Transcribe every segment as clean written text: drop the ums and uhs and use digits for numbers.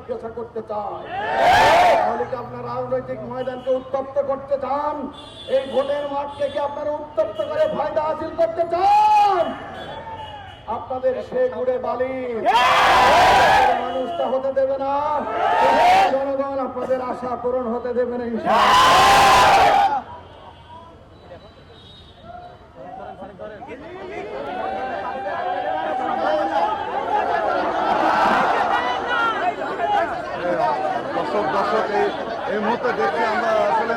জিজ্ঞাসা করতে চাই, তাহলে কি আপনার রাজনৈতিক ময়দানকে উত্তপ্ত করতে চান? এই ভোটের মাঠকে কি আপনারা উত্তপ্ত করে ফায়দা হাসিল করতে চান? আপনাদের সে গুড়ে বালি মানুষটা হতে দেবে না, জনগণ আপনাদের আশা পূরণ হতে দেবে না ইনশাআল্লাহ। দর্শক এই মুহূর্তে দেখছি আমরা আসলে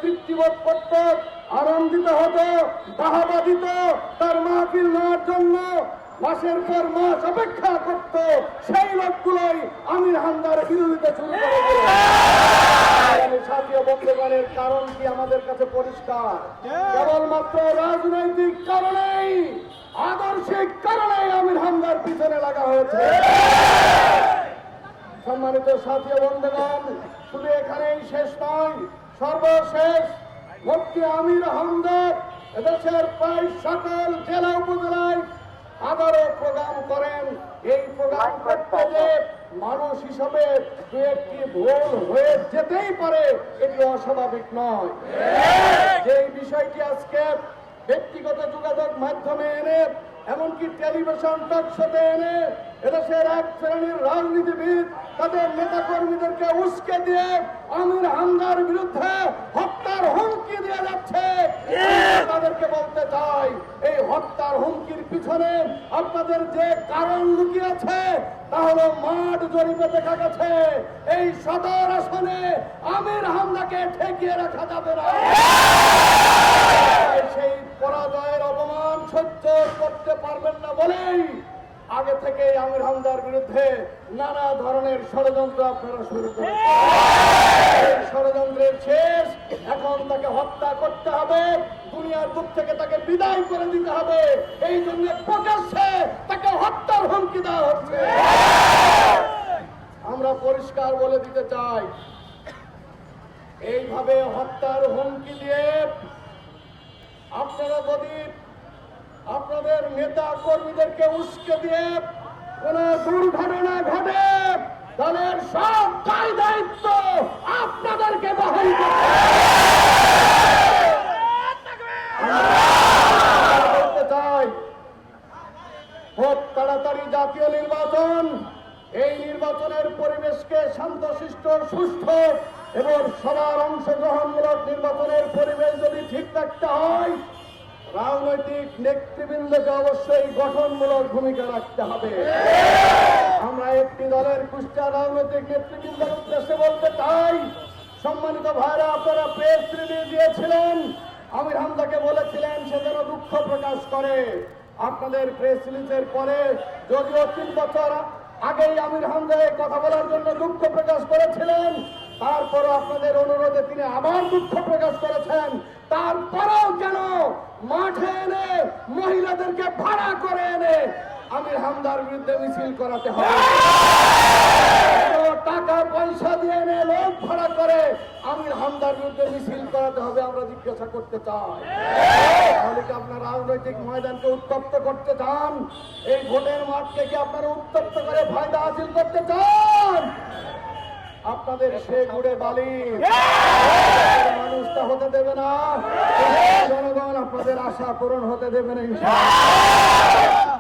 তৃপ্তিবোধ করত, আনন্দিত হতো, বাহাবা দিত, তার মাহফিল নেওয়ার জন্য মাসের পর মাস অপেক্ষা করত, সেই লোকগুলোই আমির হামদার বিরোধিতা শুরু করে দিল। সাথী বন্ধুগণের কারণ কি আমাদের কাছে পরিষ্কার, কেবলমাত্র রাজনৈতিক কারণেই, আদর্শিক কারণেই আমির হামদার পিছনে লাগা হয়েছে। সম্মানিত সাথী বন্ধুগণ, শুধু এখানেই শেষ নয়, সর্বশেষ মুফতি আমির হামদার এদেশের প্রায় সকল জেলা উপজেলায় আবারও প্রোগ্রাম করেন। এই প্রোগ্রাম করতে যে মানুষ হিসাবে দু একটি ভুল হয়ে যেতেই পারে, এটি অস্বাভাবিক নয়। যে বিষয়টি আজকে ব্যক্তিগত যোগাযোগ মাধ্যমে এনে, এমনকি টেলিভিশন টক শোতে এনে এদেশের এক শ্রেণীর রাজনীতিবিদ তাদের নেতা কর্মীদেরকে উস্কে দিয়ে আমির হামদার বিরুদ্ধে হত্যার হুমকি দিয়ে যাচ্ছে, তাদেরকে বলতে চাই, এই হত্যার হুমকির পিছনে আপনাদের যে কারণ লুকিয়ে আছে তা হলো মাঠ জরিপে দেখা গেছে এই সদর আসনে আমির হামদাকে ঠেকিয়ে রাখা যাবে না। সেই পরাজয়ের অপমান সহ্য করতে পারবেন না বলেই আগে থেকে আমির হামদার বিরুদ্ধে নানা ধরনের ষড়যন্ত্র আপনারা শুরু করেছেন। এই ষড়যন্ত্রের শেষ, এখন তাকে হত্যা করতে হবে, দুনিয়ার বুক থেকে তাকে বিদায় করে দিতে হবে। এই জন্য প্রকাশ্যে তাকে হত্যার হুমকি দেওয়া হচ্ছে। আমরা পরিষ্কার বলে দিতে চাই, এইভাবে হত্যার হুমকি দিয়ে আপনারা যদি আপনাদের নেতা কর্মীদেরকে উস্কে দিয়ে কোন দুর্ঘটনা ঘটে, তাদের সব দায় দায়িত্ব আপনাদেরকে বহন করতে চাই। খুব তাড়াতাড়ি জাতীয় নির্বাচন, এই নির্বাচনের পরিবেশকে শান্তশিষ্ট, সুষ্ঠু এবং সবার অংশগ্রহণমূলক নির্বাচনের পরিবেশ যদি ঠিক রাখতে হয়, রাজনৈতিক নেতৃবৃন্দকে অবশ্যই গঠনমূলক ভূমিকা রাখতে হবে। আমরা একটি দলের কুষ্টিয়া রাজনৈতিক নেতৃবৃন্দের উদ্দেশ্যে বলতে চাই, সম্মানিত ভাইরা, আপনারা প্রেস রিলিজ দিয়েছিলেন, আমির হামদাকে বলেছিলেন সে যেন দুঃখ প্রকাশ করে। আপনাদের প্রেস রিলিজের পরে যদিও 3 বছর আগেই আমির হামদা কথা বলার জন্য দুঃখ প্রকাশ করেছিলেন, তারপরও আপনাদের অনুরোধে তিনি আবার দুঃখ প্রকাশ করেছেন। তারপরেও কেন মাঠে এনে মহিলাদেরকে ভাড়া করে এনে আমির হামদার বিরুদ্ধে মিছিল করাতে হবে? টাকা পয়সা দিয়ে এনে লোক ভাড়া করে আমির হামদার বিরুদ্ধে মিছিল করাতে হবে, আমরা জিজ্ঞাসা করতে চাই। তাহলে কি আপনার রাজনৈতিক ময়দানকে উত্তপ্ত করতে চান? এই ভোটের মাঠকে কি আপনারা উত্তপ্ত করে ফায়দা হাসিল করতে চান? আপনাদের সে গুড়ে বালি মানুষটা হতে দেবে না, জনগণ আপনাদের আশা পূরণ হতে দেবে না ইনশাআল্লাহ।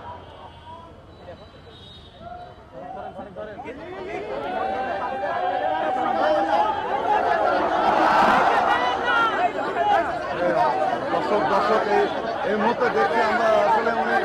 দর্শক এই মুহূর্তে দেখছি আমরা আসলে উনি